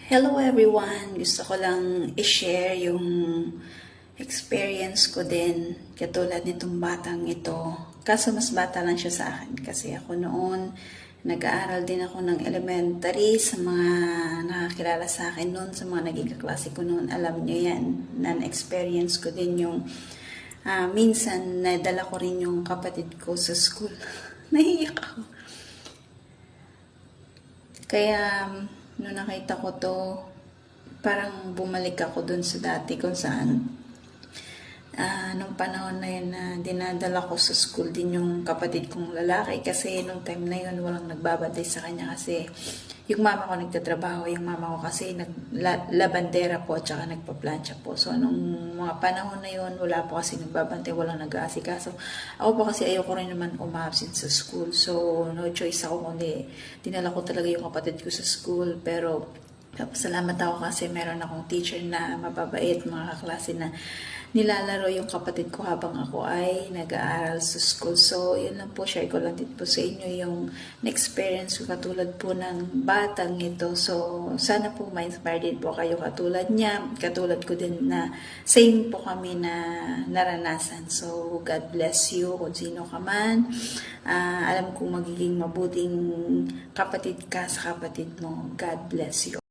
Hello everyone! Gusto ko lang i-share yung experience ko din katulad nitong batang ito. Kaso mas bata lang siya sa akin kasi ako noon nag-aaral din ako ng elementary. Sa mga nakakilala sa akin noon, sa mga naging kaklase ko noon, alam nyo yan. Non-experience ko din yung minsan nadala ko rin yung kapatid ko sa school. Nahiyak ako. Kaya, nung nakita ko to, parang bumalik ako dun sa dati kung saan. Nung panahon na yun na dinadala ko sa school din yung kapatid kong lalaki kasi nung time na yun walang nagbabantay sa kanya kasi yung mama ko nagtatrabaho, yung mama ko kasi labandera po at saka nagpa-plancha po. So nung mga panahon na yun wala po kasi nagbabantay, walang nag-aasikaso. Ako po kasi ayoko rin naman umabsent sa school. So no choice ako kundi dinala ko talaga yung kapatid ko sa school. Pero salamat ako kasi meron akong teacher na mababait, mga kaklase na nilalaro yung kapatid ko habang ako ay nag-aaral sa school. So, yun lang po, share ko lang din po sa inyo yung na-experience ko katulad po ng batang ito. So, sana po ma-inspire din po kayo katulad niya. Katulad ko din na same po kami na naranasan. So, God bless you kung sino ka man. Alam kong magiging mabuting kapatid ka sa kapatid mo. God bless you.